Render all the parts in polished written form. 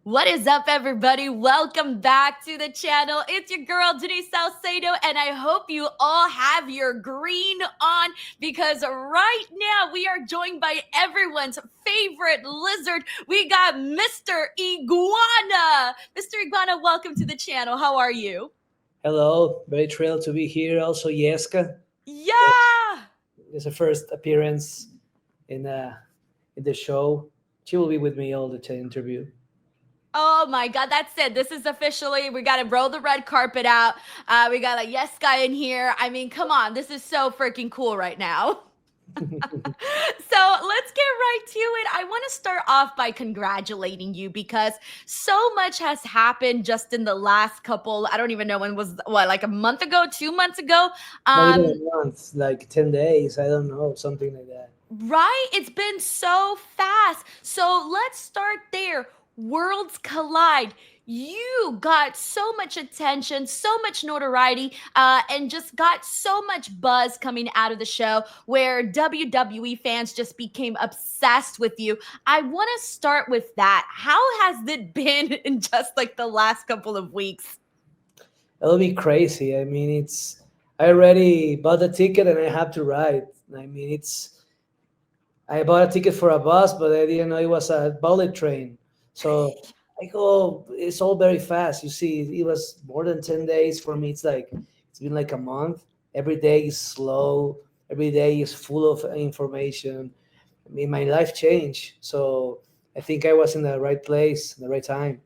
What is up, everybody? Welcome back to the channel. It's your girl, Denise Salcedo, and I hope you all have your green on because right now we are joined by everyone's favorite lizard. We got Mr. Iguana. Mr. Iguana, welcome to the channel. How are you? Hello, very thrilled to be here. Also, Yeska. Yeah! It's her first appearance in in the show. She will be with me all the interview. Oh my God, that's it. This is officially, we got to roll the red carpet out. We got a yes guy in here. I mean, come on. This is so freaking cool right now. So let's get right to it. I want to start off by congratulating you because so much has happened just in the last couple. I don't even know when was what, like a month ago, 2 months ago. Not even Um, a month, like 10 days. I don't know, something like that. Right? It's been so fast. So let's start there. Worlds collide. You got so much attention, so much notoriety, and just got so much buzz coming out of the show where WWE fans just became obsessed with you. I want to start with that. How has it been in just like the last couple of weeks? It'll be crazy. I mean, it's. I already bought the ticket and I have to ride. I mean, it's. I bought a ticket for a bus, but I didn't know it was a bullet train. So I go. It's all very fast. You see, it was more than 10 days for me. It's been like a month. Every day is slow. Every day is full of information. I mean, my life changed. So I think I was in the right place, the right time.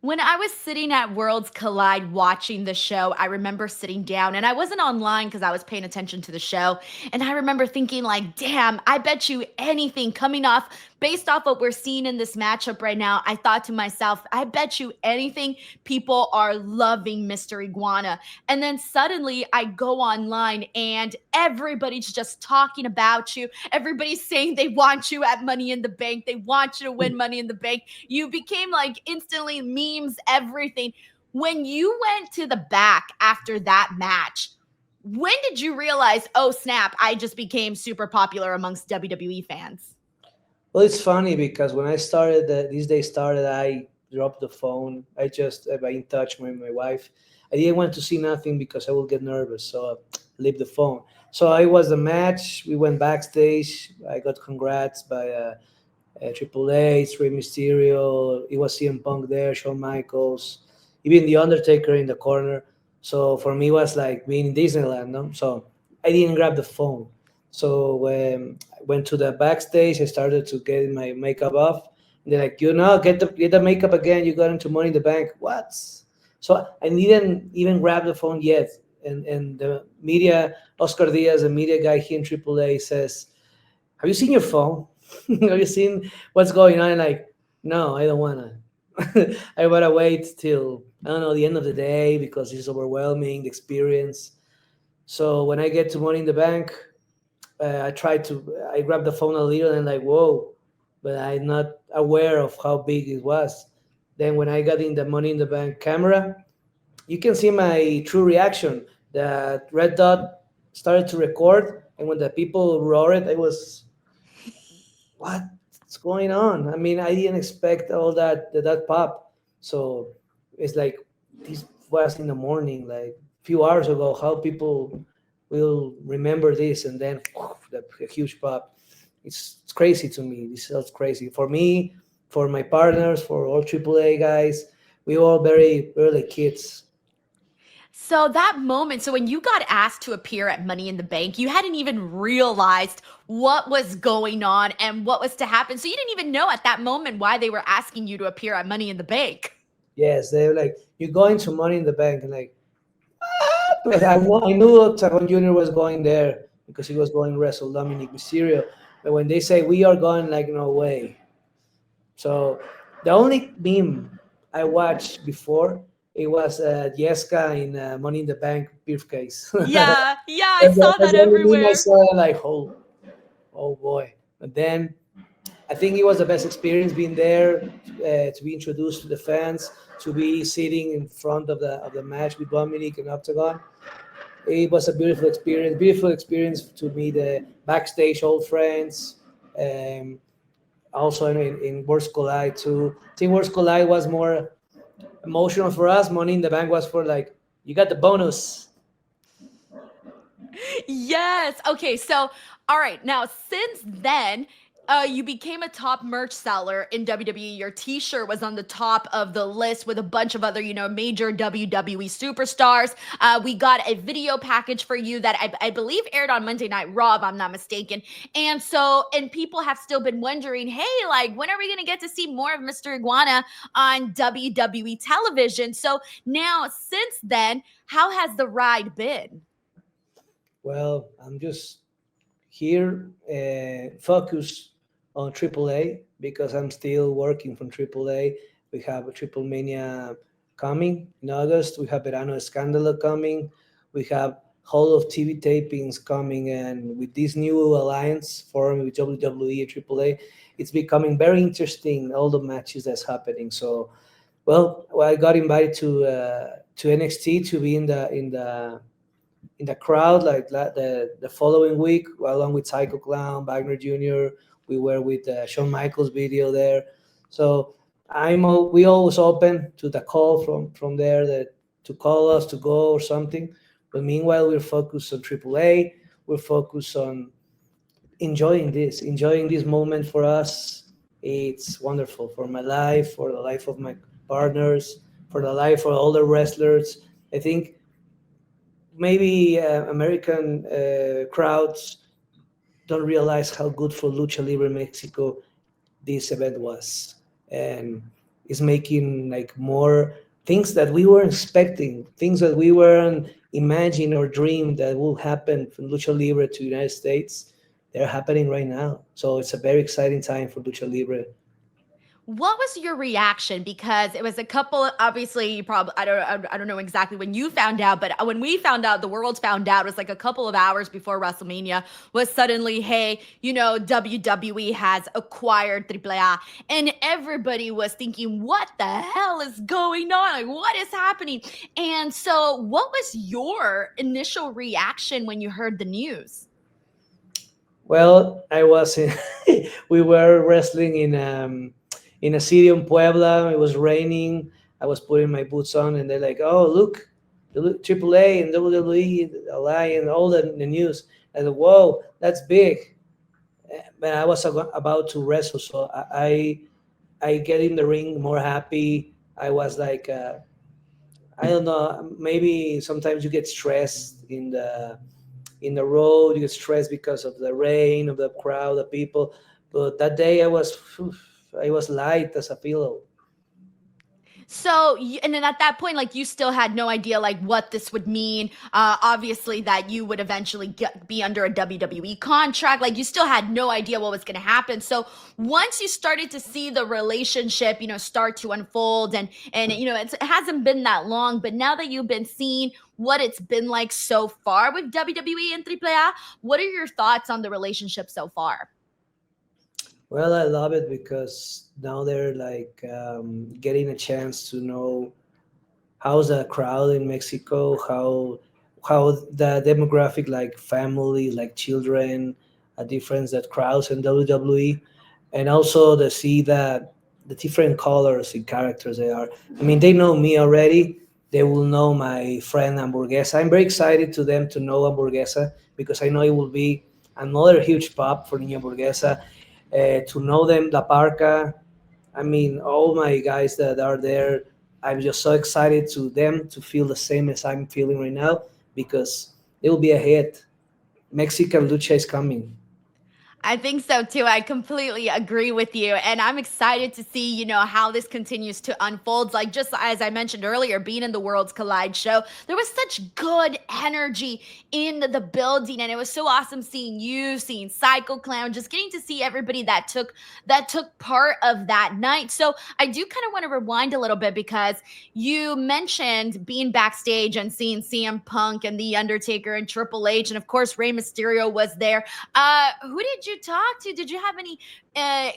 When I was sitting at Worlds Collide watching the show, I remember sitting down and I wasn't online because I was paying attention to the show. And I remember thinking, like, damn, I bet you anything coming off based off what we're seeing in this matchup right now. I thought to myself, I bet you anything people are loving Mr. Iguana. And then suddenly I go online and everybody's just talking about you. Everybody's saying they want you at Money in the Bank. They want you to win Money in the Bank. You became like instantly memes, everything. When you went to the back after that match, when did you realize, oh snap, I just became super popular amongst WWE fans? Well, it's funny because when I started, this day started, I dropped the phone. I just got in touch with my wife. I didn't want to see nothing because I will get nervous. So I leave the phone. So I was the match. We went backstage. I got congrats by AAA, Rey Mysterio. It was CM Punk there, Shawn Michaels, even The Undertaker in the corner. So for me, it was like being in Disneyland. No? So I didn't grab the phone. So when I went to the backstage, I started to get my makeup off. And they're like, get the makeup again. You got into Money in the Bank. What? So I didn't even grab the phone yet. And the media, Oscar Diaz, the media guy here in AAA says, have you seen your phone? Have you seen what's going on? And like, no, I don't wanna. I wanna wait till I don't know the end of the day because it's overwhelming the experience. So when I get to Money in the Bank, I grab the phone a little and like whoa, but I'm not aware of how big it was. Then when I got in the Money in the Bank camera, you can see my true reaction. The red dot started to record, and when the people roared, I was what's going on? I mean, I didn't expect all that pop. So it's like this was in the morning, like a few hours ago. How people will remember this, and then the huge pop. It's crazy to me. This is crazy for me, for my partners, for all AAA guys. We all very early kids. So that moment, so when you got asked to appear at Money in the Bank, you hadn't even realized what was going on and what was to happen. So you didn't even know at that moment why they were asking you to appear at Money in the Bank. Yes, they're like, you're going to Money in the Bank, and like, but I knew Octagon Junior was going there because he was going to wrestle Dominic Mysterio. But when they say we are going, like, no way. So the only meme I watched before it was Yeska in Money in the Bank briefcase. Yeah, yeah, I saw That's that the only meme I everywhere. saw. Like, oh boy. But then I think it was the best experience being there, to be introduced to the fans, to be sitting in front of the match with Dominic and Octagon. It was a beautiful experience. Beautiful experience to meet the backstage old friends. Um, also in Worlds Collide too. I think Worlds Collide was more emotional for us. Money in the Bank was for like, you got the bonus. Yes. Okay. So, all right. Now, since then, you became a top merch seller in WWE. Your T-shirt was on the top of the list with a bunch of other, major WWE superstars. We got a video package for you that I believe aired on Monday Night Raw, if I'm not mistaken. And people have still been wondering, hey, like, when are we gonna get to see more of Mr. Iguana on WWE television? So now, since then, how has the ride been? Well, I'm just here focus on AAA because I'm still working from AAA. We have a Triple Mania coming in August. We have Verano Escándalo coming. We have whole of TV tapings coming, and with this new alliance formed with WWE and AAA, it's becoming very interesting. All the matches that's happening. So, well, I got invited to NXT to be in the crowd like the following week along with Psycho Clown, Wagner Jr. We were with Shawn Michaels video there. So we always open to the call from there that to call us to go or something. But meanwhile, we're focused on AAA. We're focused on enjoying this moment for us. It's wonderful for my life, for the life of my partners, for the life of all the wrestlers. I think maybe American crowds don't realize how good for Lucha Libre Mexico this event was, and it's making like more things that we weren't expecting, things that we weren't imagine or dream that will happen from Lucha Libre to United States. They're happening right now, so it's a very exciting time for Lucha Libre. What was your reaction? Because it was a couple. Obviously, you probably I don't know exactly when you found out, but when we found out, the world found out. It was like a couple of hours before WrestleMania. Was suddenly, hey, WWE has acquired AAA, and everybody was thinking, what the hell is going on? Like, what is happening? And so, what was your initial reaction when you heard the news? Well, I was in, we were wrestling in a city in Puebla. It was raining. I was putting my boots on, and they're like, "Oh, look, AAA and WWE Alliance, all the news." I said, "Whoa, that's big." But I was about to wrestle, so I get in the ring more happy. I was like, I don't know, maybe sometimes you get stressed in the road. You get stressed because of the rain, of the crowd, the people. But that day I was light as a pillow. So, and then at that point, like you still had no idea like what this would mean. Obviously, that you would eventually be under a WWE contract. Like you still had no idea what was going to happen. So once you started to see the relationship, start to unfold, and it hasn't been that long, but now that you've been seeing what it's been like so far with WWE and AAA, what are your thoughts on the relationship so far? Well, I love it because now they're like getting a chance to know how's the crowd in Mexico, how the demographic, like family, like children, a difference that crowds in WWE, and also to see that the different colors and characters they are. I mean, they know me already. They will know my friend Hamburguesa. I'm very excited to them to know Hamburguesa because I know it will be another huge pop for Niña Hamburguesa. To know them, La Parca, I mean, all my guys that are there, I'm just so excited to them to feel the same as I'm feeling right now because it will be a hit. Mexican lucha is coming. I think so too. I completely agree with you. And I'm excited to see, how this continues to unfold. Like, just as I mentioned earlier, being in the Worlds Collide show, there was such good energy in the building. And it was so awesome seeing you, seeing Psycho Clown, just getting to see everybody that took part of that night. So I do kind of want to rewind a little bit because you mentioned being backstage and seeing CM Punk and The Undertaker and Triple H. And of course, Rey Mysterio was there. Who did you talk to? Did you have any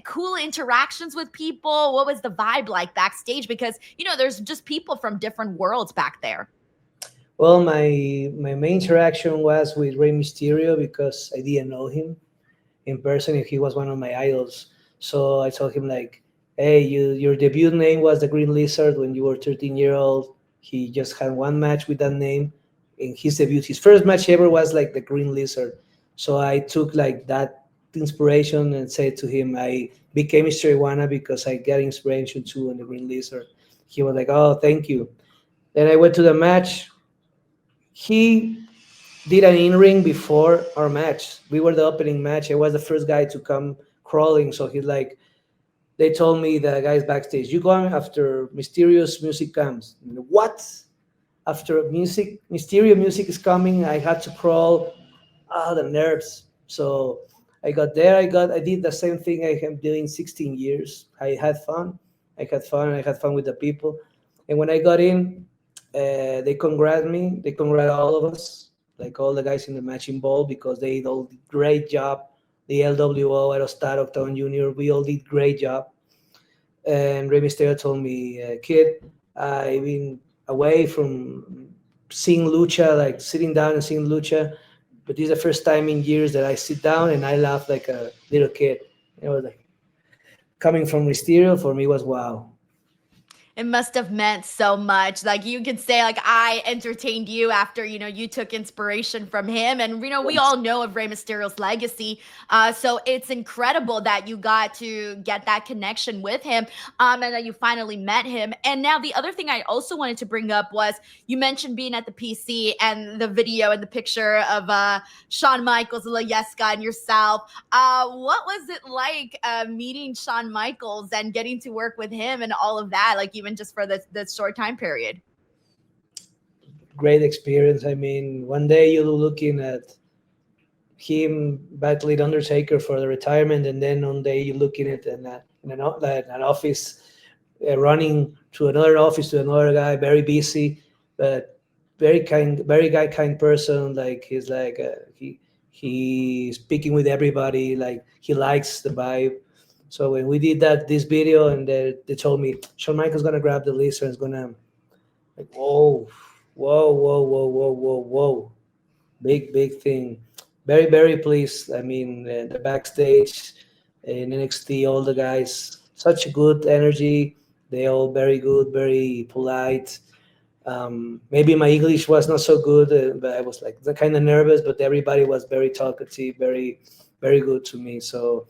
cool interactions with people? What was the vibe like backstage? Because there's just people from different worlds back there. Well, my main interaction was with Rey Mysterio because I didn't know him in person and he was one of my idols. So I told him like, "Hey, your debut name was the Green Lizard when you were 13 old. He just had one match with that name in his debut. His first match ever was like the Green Lizard." So I took like that inspiration and said to him, "I became Mr. Iguana because I got inspiration too on the Green Lizard." He was like, "Oh, thank you." Then I went to the match. He did an in ring before our match. We were the opening match. I was the first guy to come crawling. So he's like, they told me the guys backstage, "You going after Mysterio's music comes." What? After Mysterio music is coming, I had to crawl. Ah, the nerves. So I got there. I did the same thing I have doing 16 years. I had fun. I had fun. I had fun with the people. And when I got in, they congrat me. They congrat all of us, like all the guys in the matching ball, because they all did great job. The LWO, Aerostar, Octagon Junior, we all did great job. And Rey Mysterio told me, "Kid, I've been away from seeing lucha, like sitting down and seeing lucha, but this is the first time in years that I sit down and I laugh like a little kid." It was like coming from Mysterio for me was wow. It must have meant so much. Like you could say, like I entertained you after you took inspiration from him, and we all know of Rey Mysterio's legacy. So it's incredible that you got to get that connection with him, and that you finally met him. And now the other thing I also wanted to bring up was you mentioned being at the PC and the video and the picture of Shawn Michaels, La Yeska, and yourself. What was it like meeting Shawn Michaels and getting to work with him and all of that? Like even just for this short time period. Great experience. I mean, one day you're looking at him battling Undertaker for the retirement, and then one day you're looking at an office, running to another office to another guy, very busy, but very kind, very guy kind person. Like he's like he's speaking with everybody. Like he likes the vibe. So when we did this video, and they told me Shawn Michaels gonna grab the list and is gonna like, whoa, whoa, whoa, whoa, whoa, whoa, whoa, big thing. Very pleased. I mean, the backstage in NXT, all the guys, such a good energy. They all very good, very polite. Maybe my English was not so good, but I was like kind of nervous. But everybody was very talkative, very good to me. So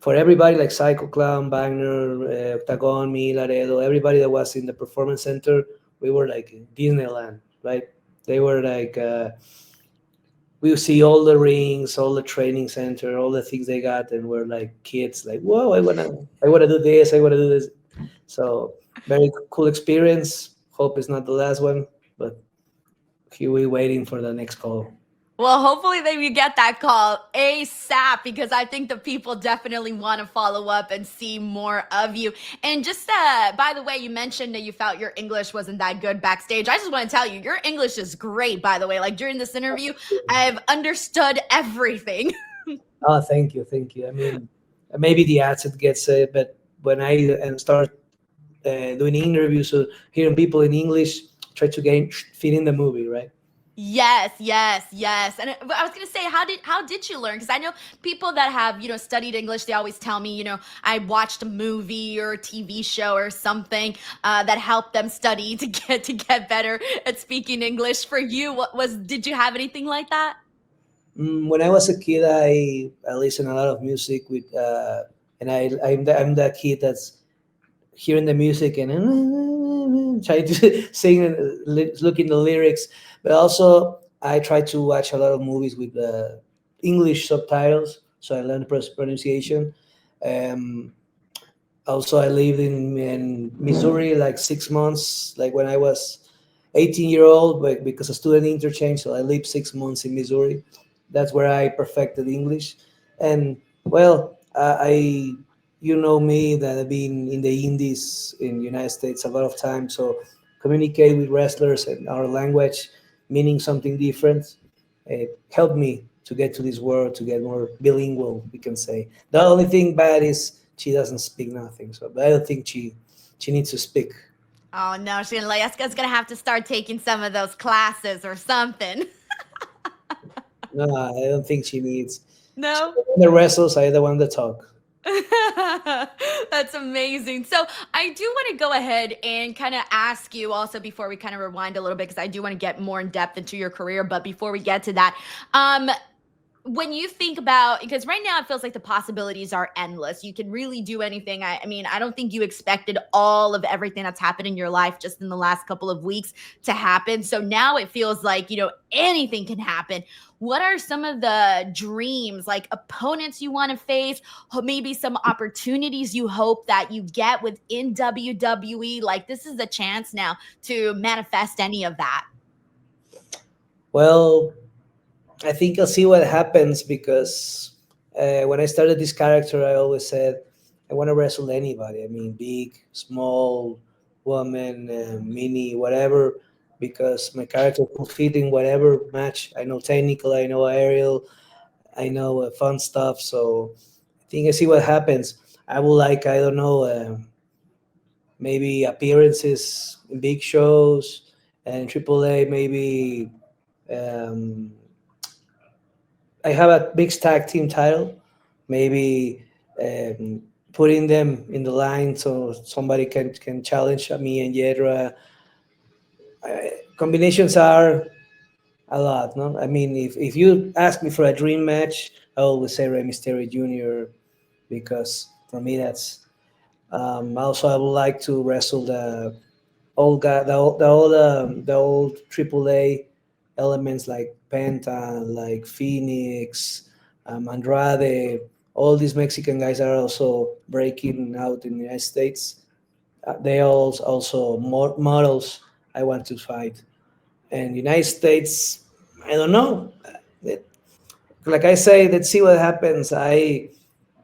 for everybody like Psycho Clown, Wagner, Octagon, me, Laredo, everybody that was in the performance center, we were like in Disneyland, right? They were like. We see all the rings, all the training center, all the things they got, and we're like kids, like, whoa, I wanna do this, I wanna do this. So very cool experience. Hope it's not the last one, but here we waiting for the next call. Well, hopefully they you get that call ASAP because I think the people definitely want to follow up and see more of you. And just by the way, you mentioned that you felt your English wasn't that good backstage. I just want to tell you, your English is great, by the way. Like during this interview, I've understood everything. Oh, thank you. I mean, maybe the accent gets it, but when I start doing interviews, so hearing people in English, try to fit in the movie, right? Yes, yes, yes. And I was gonna say, how did you learn? Because I know people that have studied English. They always tell me, I watched a movie or a TV show or something that helped them study to get better at speaking English. For you, what was? Did you have anything like that? When I was a kid, I listened a lot of music with, and I'm the kid that's hearing the music and trying to sing and looking the lyrics. But also, I try to watch a lot of movies with English subtitles, so I learn pronunciation. Um, Also, I lived in Missouri like 6 months, like when I was 18-year old, but because of student interchange, so I lived 6 months in Missouri. That's where I perfected English. And well, you know me that I've been in the Indies in the United States a lot of times, so communicate with wrestlers and our language, meaning something different, it helped me to get to this world, to get more bilingual, we can say. The only thing bad is she doesn't speak nothing, so but I don't think she needs to speak. Oh no, Jessica's gonna have to start taking some of those classes or something. No, I don't think she needs. She No. the one that wrestles, I the one that talk. That's amazing. So I do want to go ahead and kind of ask you also before we kind of rewind a little bit, because I do want to get more in depth into your career. But before we get to that, um, when you think about, because right now it feels like the possibilities are endless, you can really do anything. I mean, I don't think you expected all of everything that's happened in your life just in the last couple of weeks to happen. So now it feels like, anything can happen. What are some of the dreams, like opponents you want to face, maybe some opportunities you hope that you get within WWE? Like, this is a chance now to manifest any of that. Well, I think I'll see what happens because when I started this character, I always said I want to wrestle anybody. I mean, big, small, woman, mini, whatever, because my character will fit in whatever match. I know technical, I know aerial, I know fun stuff. So I think I see what happens. I will like, I don't know, maybe appearances in big shows and AAA, maybe. Um, I have a big tag team title, maybe putting them in the line so somebody can challenge me and Yedra. Combinations are a lot, no? I mean, if you ask me for a dream match, I always say Rey Mysterio Jr. because for me that's. Also, I would like to wrestle the old guy, the old AAA elements like Penta, like Phoenix, Andrade. All these Mexican guys are also breaking out in the United States. They also models I want to fight. And United States, I don't know. It- like I say, let's see what happens. I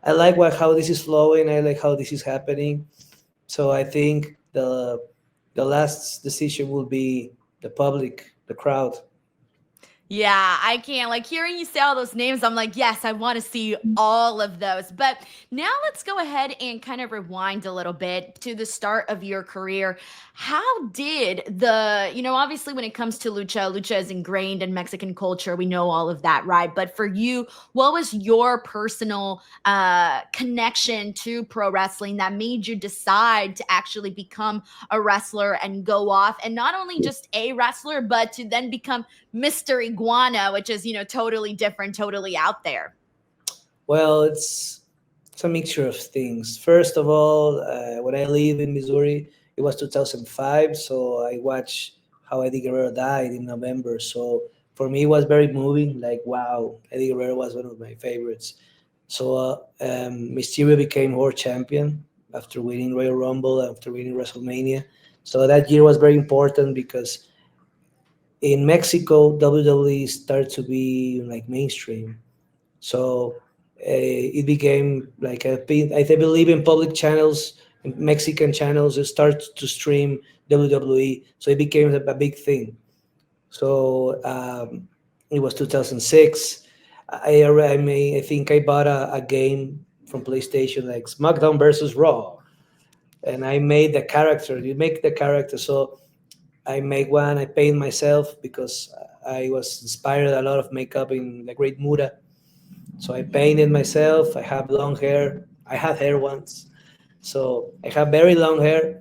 like how this is flowing. I like how this is happening. So I think the last decision will be the public, the crowd. Yeah, I can't. Like hearing you say all those names, I'm like, yes, I want to see all of those. But now let's go ahead and kind of rewind a little bit to the start of your career. How did obviously when it comes to lucha is ingrained in Mexican culture. We know all of that, right? But for you, what was your personal connection to pro wrestling that made you decide to actually become a wrestler and go off and not only just a wrestler, but to then become Mr. Iguana, which is, totally different, totally out there. Well, it's a mixture of things. First of all, when I live in Missouri, it was 2005, so I watched how Eddie Guerrero died in November. So for me, it was very moving. Like, wow, Eddie Guerrero was one of my favorites. So Mysterio became world champion after winning Royal Rumble, after winning WrestleMania. So that year was very important because in Mexico, WWE started to be like mainstream. So it became like I believe in public channels, in Mexican channels, it started to stream WWE. So it became a big thing. So it was 2006. I think I bought a game from PlayStation like SmackDown versus Raw, and I made the character. You make the character, so I make one. I paint myself because I was inspired a lot of makeup in the Great Muda. So I painted myself. I have long hair. I had hair once, so I have very long hair.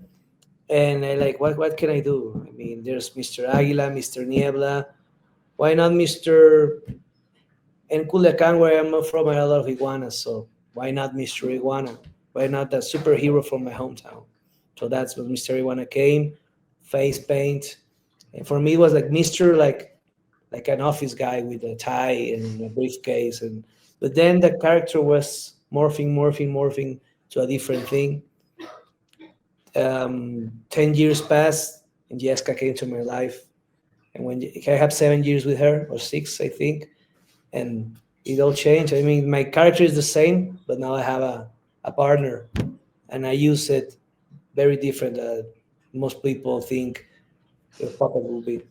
And I like what can I do? I mean, there's Mr. Aguila, Mr. Niebla. Why not Mr. In Culiacan, where I'm from, I have a lot of iguanas. So why not Mr. Iguana? Why not that superhero from my hometown? So that's when Mr. Iguana came. Face paint, and for me, it was like Mr. Like an office guy with a tie and a briefcase, and but then the character was morphing to a different thing. 10 years passed, and Yeska came to my life, and when I have 7 years with her or six, I think, and it all changed. I mean, my character is the same, but now I have a partner, and I use it very different that most people think a puppet will be.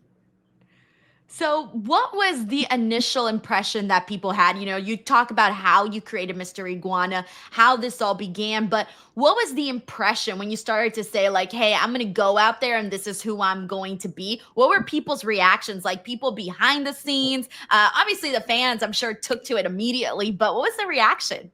So, what was the initial impression that people had? You talk about how you created Mr. Iguana, how this all began, but what was the impression when you started to say, like, hey, I'm going to go out there and this is who I'm going to be? What were people's reactions? Like, people behind the scenes? Obviously, the fans, I'm sure, took to it immediately, but what was the reaction?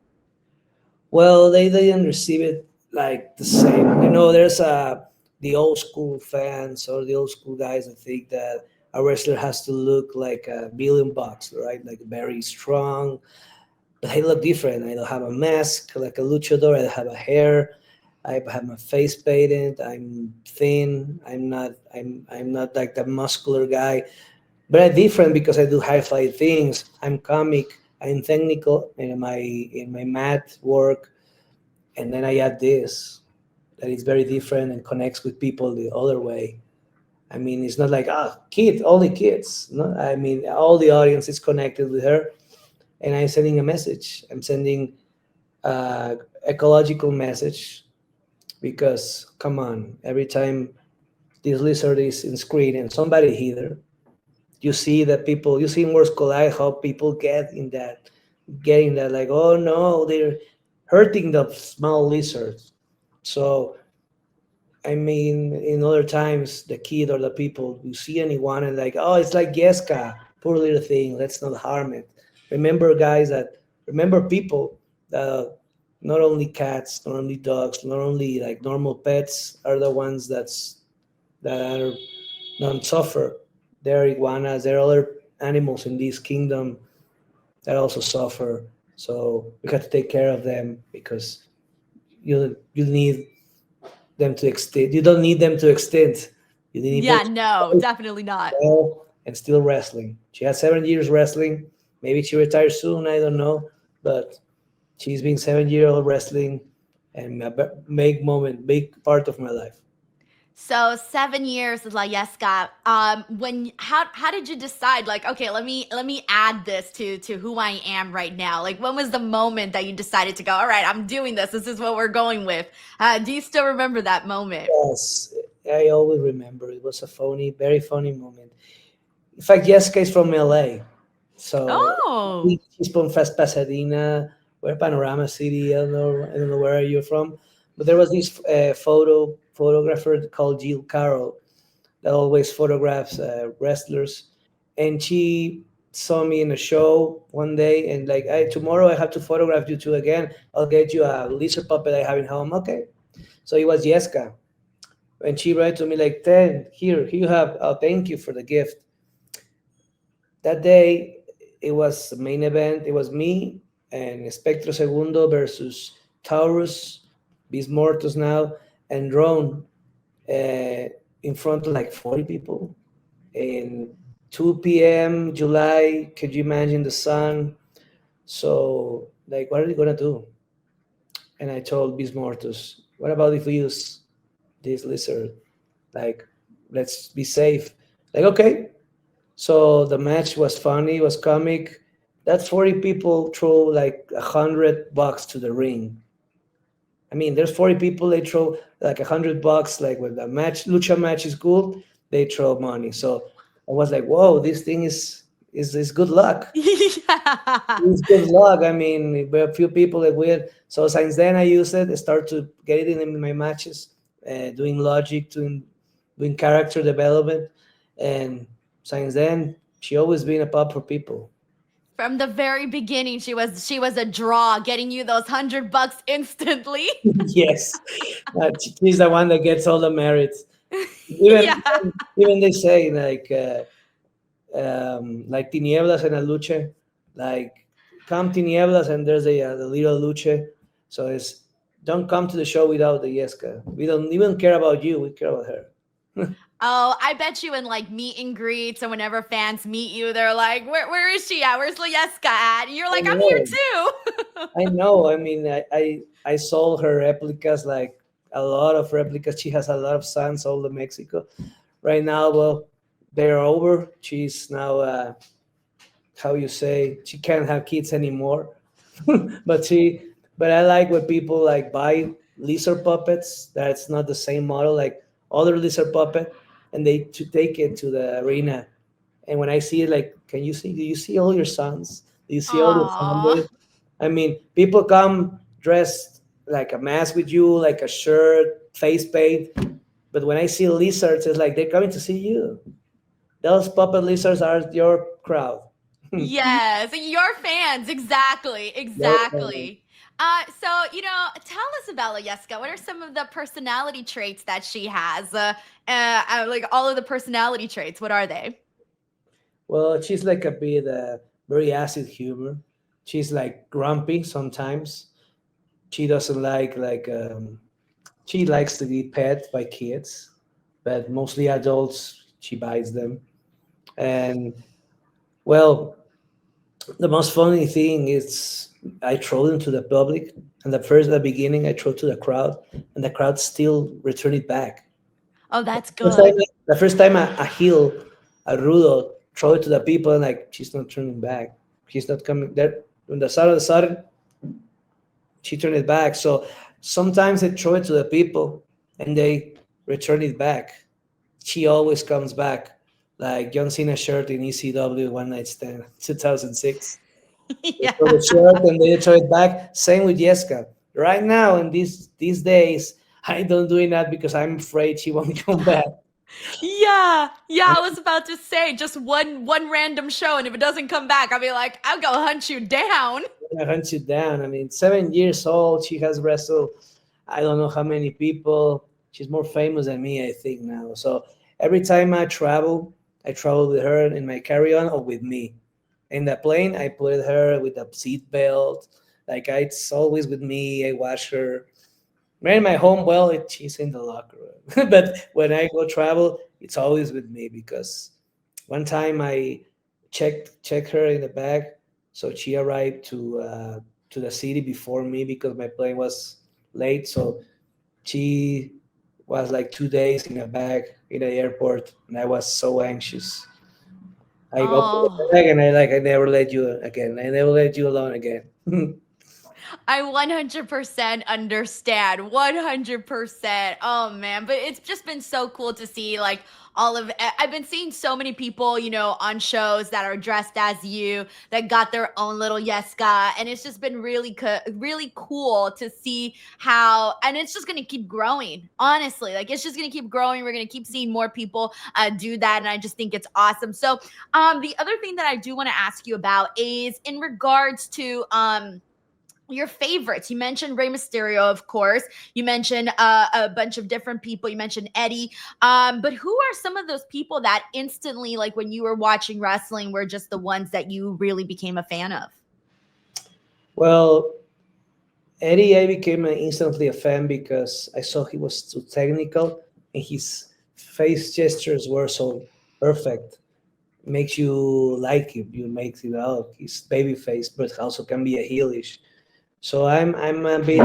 Well, they didn't receive it like the same. There's the old school fans or the old school guys that think that a wrestler has to look like $1 billion, right? Like very strong. But I look different. I don't have a mask like a luchador. I don't have a hair. I have my face painted. I'm thin. I'm not like the muscular guy. But I'm different because I do high fly things. I'm comic. I'm technical in my math work, and then I add this that is very different and connects with people the other way. I mean, it's not like kid, only kids. No, I mean, all the audience is connected with her, and I'm sending a message. I'm sending ecological message because come on, every time this lizard is in screen and somebody hit her, you see that people, you see in Worlds Collide how people getting that like, oh no, they're hurting the small lizards. So I mean, in other times, the kid or the people, you see an iguana like, oh, it's like Yeska, poor little thing, let's not harm it. Remember, guys, remember people that not only cats, not only dogs, not only like normal pets are the ones that are don't suffer. There are iguanas, there are other animals in this kingdom that also suffer. So we have to take care of them because you need them to extend. You don't need them to extend. You need them Yeah, to no, definitely not. well and still wrestling. She has 7 years wrestling. Maybe she retires soon. I don't know, but she's been 7 year old wrestling and a big part of my life. So 7 years with La Yesca. When how did you decide? Like, okay, let me add this to who I am right now. Like, when was the moment that you decided to go? All right, I'm doing this. This is what we're going with. Do you still remember that moment? Yes, I always remember. It was a funny, very funny moment. In fact, Yeska is from LA. So Oh. she's from Pasadena, where Panorama City. I don't know where you're from, but there was this photographer called Jill Carroll that always photographs wrestlers, and she saw me in a show one day and like, hey, tomorrow I have to photograph you two again. I'll get you a lizard puppet I have in home. Okay, so it was Yeska, and she wrote to me like, "Ten, here you have. Oh, thank you for the gift." That day, it was the main event. It was me and Espectro Segundo versus Taurus, Bismortus now, and Drone in front of like 40 people. In 2 p.m. July, could you imagine the sun? So, like, what are we gonna do? And I told Bismortus, what about if we use this lizard? Like, let's be safe. Like, okay. So the match was funny, was comic. That 40 people throw like $100 to the ring. I mean, there's 40 people, they throw like $100. Like when the lucha match is good, they throw money. So I was like, whoa, this thing is good luck. Yeah. It's good luck. I mean, there are a few people that weird. So since then, I use it. I start to get it in my matches, doing logic, doing character development, and since then, she always been a pop for people. From the very beginning, she was a draw, getting you those $100 instantly. Yes, she's the one that gets all the merits. Even Yeah. even they say like tinieblas en la lucha, like come tinieblas and there's the little lucha. So it's don't come to the show without the Yeska. We don't even care about you. We care about her. Oh, I bet you in like meet and greets or whenever fans meet you, they're like, where is she at? Where's Lieska at? And you're I like, I'm here know. too. I know. I mean, I sold her replicas, like a lot of replicas. She has a lot of sons sold in Mexico. Right now, well, they're over. She's now, how you say, she can't have kids anymore. but but I like when people like buy lizard puppets. That's not the same model, like other lizard puppet, and they to take it to the arena. And when I see it, like, can you see? Do you see all your sons? Do you see all your Aw. family? I mean, people come dressed like a mask with you, like a shirt, face paint. But when I see lizards, it's like they're coming to see you. Those puppet lizards are your crowd. Yes, your fans. Exactly. Your fans. Exactly. Tell us about Yeska. What are some of the personality traits that she has? Like all of the personality traits, what are they? Well, she's like a bit very acid humor. She's like grumpy sometimes. She doesn't she likes to be pet by kids, but mostly adults. She bites them. And well, the most funny thing is I throw them to the public, and at the beginning I throw to the crowd, and the crowd still return it back. Oh, that's First time, good. the first time a heel, a rudo, throw it to the people, and like she's not turning back. She's not coming there. When the sudden, she turned it back. So sometimes I throw it to the people, and they return it back. She always comes back, like John Cena shirt in ECW One Night Stand 2006. They Yeah. throw the shirt and they throw it back. Same with Yeska. Right now, in these days, I don't doing that because I'm afraid she won't come back. Yeah. Yeah, I was about to say just one random show, and if it doesn't come back, I'll be like, I'll go hunt you down. I hunt you down. I mean, 7 years old. She has wrestled. I don't know how many people. She's more famous than me, I think now. So every time I travel with her in my carry-on or with me. In the plane, I put her with a seat belt. Like it's always with me. I watch her. When in my home, well, she's in the locker room. But when I go travel, it's always with me because one time I checked her in the bag, so she arrived to the city before me because my plane was late. So she was like 2 days in a bag in the airport, and I was so anxious. I opened the Oh. bag and I never let you again. I never let you alone again. I 100% understand. 100%. Oh man, but it's just been so cool to see like all of I've been seeing so many people, on shows that are dressed as you that got their own little Yeska, and it's just been really cool to see how, and it's just going to keep growing. Honestly, like it's just going to keep growing. We're going to keep seeing more people do that, and I just think it's awesome. So, the other thing that I do want to ask you about is in regards to your favorites. You mentioned Rey Mysterio, of course. You mentioned a bunch of different people. You mentioned Eddie. But who are some of those people that instantly, like when you were watching wrestling, were just the ones that you really became a fan of? Well, Eddie, I became instantly a fan because I saw he was too technical and his face gestures were so perfect. Makes you like him. You make it out. He's baby face, but also can be a heelish. So I'm a bit.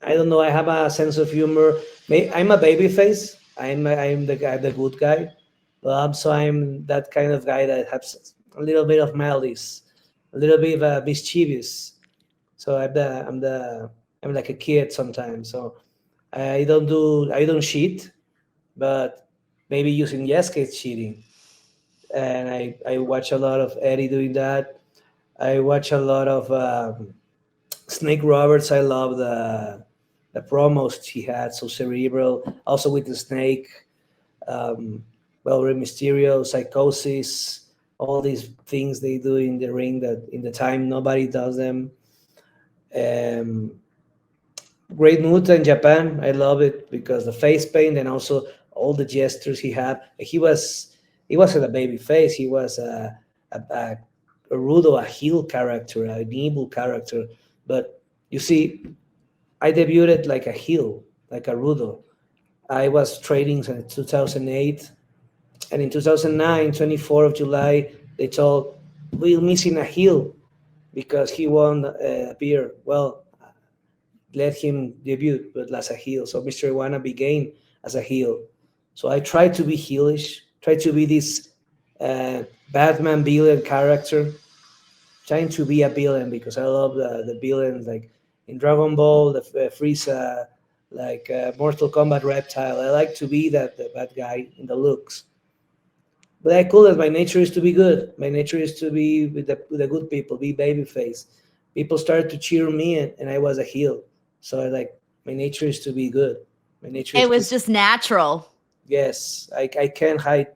I don't know. I have a sense of humor. I'm a baby face. I'm the guy, the good guy. So I'm that kind of guy that has a little bit of malice, a little bit of mischievous. So I'm like a kid sometimes. So I don't cheat, but maybe using Yeska is cheating. And I watch a lot of Eddie doing that. I watch a lot of Snake Roberts. I love the promos he had, so cerebral. Also with the Snake, um, well, Rey Mysterio, Psychosis, all these things they do in the ring that in the time nobody does them. Um, Great Muta in Japan. I love it because the face paint and also all the gestures he had. He wasn't a baby face. He was a rudo, a heel character, an evil character. But you see, I debuted like a heel, like a rudo. I was trading in 2008, and in 2009, 24th of July, they told we're missing a heel because he won a beer. Well, let him debut, but as a heel. So Mr. Iguana began as a heel. So I tried to be heelish, tried to be this Batman villain character, trying to be a villain because I love the villains like in Dragon Ball, the Frieza, like Mortal Kombat Reptile. I like to be that the bad guy in the looks. But I couldn't. My nature is to be good. My nature is to be with the good people, be babyface. People started to cheer me, and I was a heel. So I like my nature is to be good. My nature It is to was just natural. yes. I can't hide.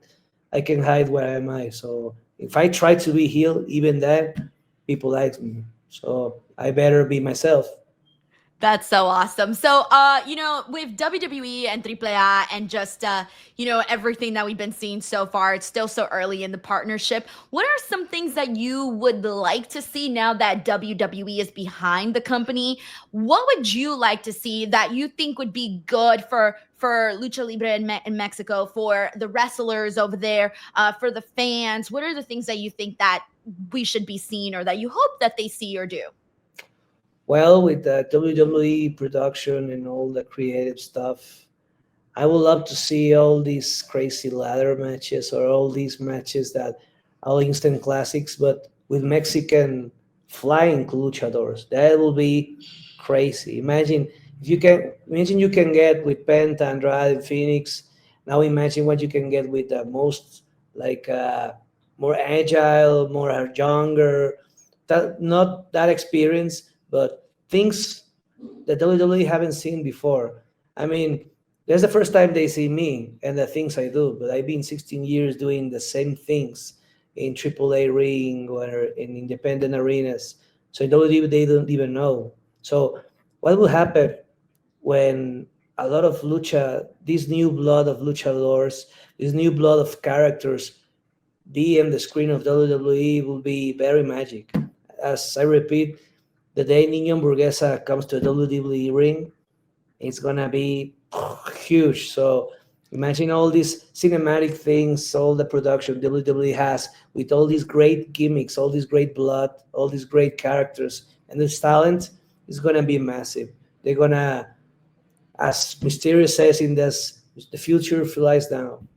I can hide where am I. So if I try to be heel, even that people like me. So I better be myself. That's so awesome. So, with WWE and AAA and just, everything that we've been seeing so far, it's still so early in the partnership. What are some things that you would like to see now that WWE is behind the company? What would you like to see that you think would be good for Lucha Libre in Mexico, for the wrestlers over there, for the fans? What are the things that you think that we should be seeing or that you hope that they see or do? Well, with the WWE production and all the creative stuff, I would love to see all these crazy ladder matches or all these matches that are instant classics, but with Mexican flying luchadors. That will be crazy. Imagine you can get with Penta, Andrade, and Phoenix. Now imagine what you can get with the most like more agile, more younger, that not that experienced, but things that WWE haven't seen before. I mean, that's the first time they see me and the things I do, but I've been 16 years doing the same things in AAA ring or in independent arenas. So in WWE, they don't even know. So what will happen when a lot of lucha, this new blood of luchadors, this new blood of characters be on the screen of WWE will be very magic. As I repeat, the day Niño Burguesa comes to a WWE ring, it's gonna be huge. So imagine all these cinematic things, all the production WWE has with all these great gimmicks, all this great blood, all these great characters, and this talent is gonna be massive. They're gonna, as Mysterio says in this, the future flies down.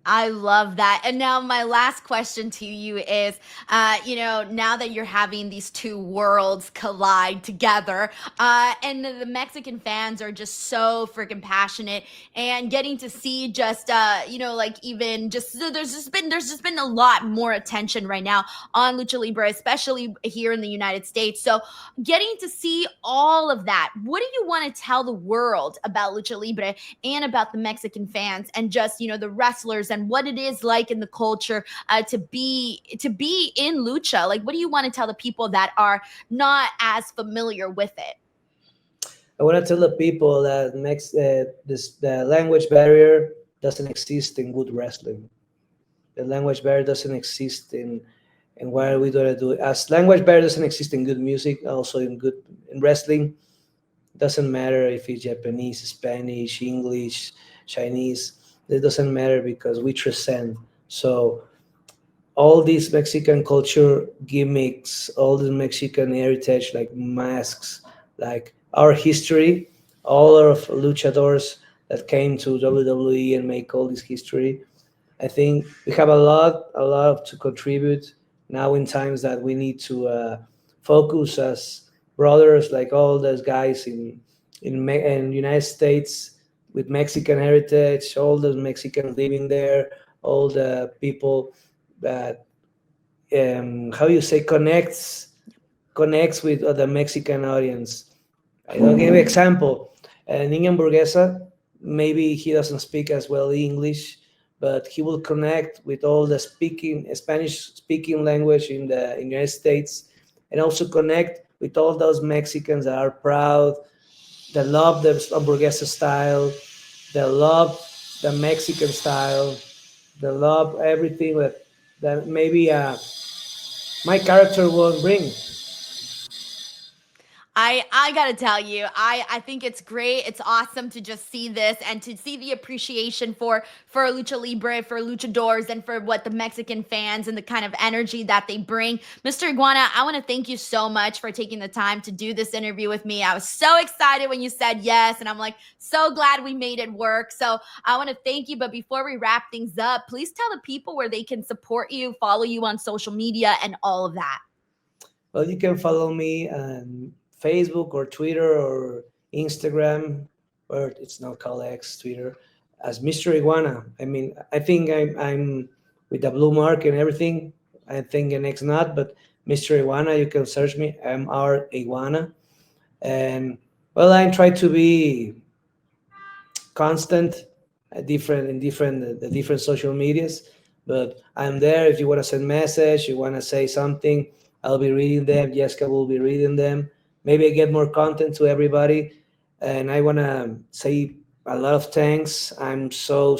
I love that. And now my last question to you is, now that you're having these two worlds collide together, and the Mexican fans are just so freaking passionate, and getting to see just, like even just there's just been a lot more attention right now on Lucha Libre, especially here in the United States. So getting to see all of that, what do you want to tell the world about Lucha Libre and about the Mexican fans and just the wrestlers and what it is like in the culture to be in lucha? Like, what do you want to tell the people that are not as familiar with it? I want to tell the people that the language barrier doesn't exist in good wrestling. The language barrier doesn't exist in what are we gonna do. As language barrier doesn't exist in good music, also in wrestling, doesn't matter if it's Japanese, Spanish, English, Chinese. It doesn't matter because we transcend. So all these Mexican culture gimmicks, all the Mexican heritage, like masks, like our history, all of luchadors that came to WWE and make all this history. I think we have a lot to contribute now in times that we need to focus as brothers, like all those guys in United States with Mexican heritage, all the Mexicans living there, all the people that how you say connects with the Mexican audience. I'll give you an example. Niño Burguesa, maybe he doesn't speak as well English, but he will connect with all the speaking Spanish speaking language in the United States, and also connect with all those Mexicans that are proud, that love the hamburguesa style, that love the Mexican style, that love everything that maybe my character won't bring. I gotta tell you, I think it's great. It's awesome to just see this and to see the appreciation for Lucha Libre, for luchadors, and for what the Mexican fans and the kind of energy that they bring. Mr. Iguana, I want to thank you so much for taking the time to do this interview with me. I was so excited when you said yes, and I'm like so glad we made it work. So I want to thank you. But before we wrap things up, please tell the people where they can support you, follow you on social media, and all of that. Well, you can follow me on Facebook or Twitter or Instagram, or it's now called X, Twitter, as Mr. Iguana. I mean, I think I'm with the blue mark and everything. I think an X not, but Mr. Iguana, you can search me. I'm our Iguana. And well, I try to be constant, different in different the different social medias. But I'm there if you want to send message, you want to say something. I'll be reading them. Yeska will be reading them. maybe I get more content to everybody. And I want to say a lot of thanks. I'm so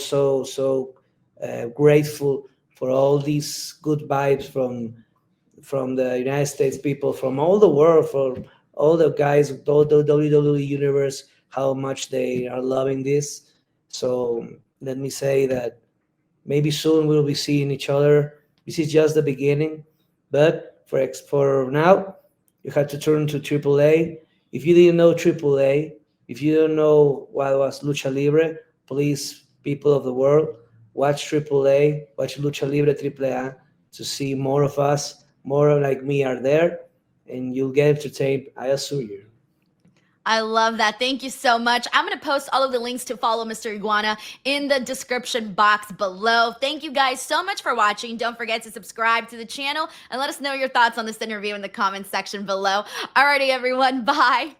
grateful for all these good vibes from the United States people, from all the world, from all the guys, all the WWE universe, how much they are loving this. So let me say that maybe soon we'll be seeing each other. This is just the beginning, but for now, you have to turn to AAA. If you didn't know AAA, if you don't know what was Lucha Libre, please, people of the world, watch AAA, watch Lucha Libre AAA to see more of us, more like me are there, and you'll get entertained. I assure you. I love that. Thank you so much. I'm going to post all of the links to follow Mr. Iguana in the description box below. Thank you guys so much for watching. Don't forget to subscribe to the channel and let us know your thoughts on this interview in the comments section below. Alrighty, everyone. Bye.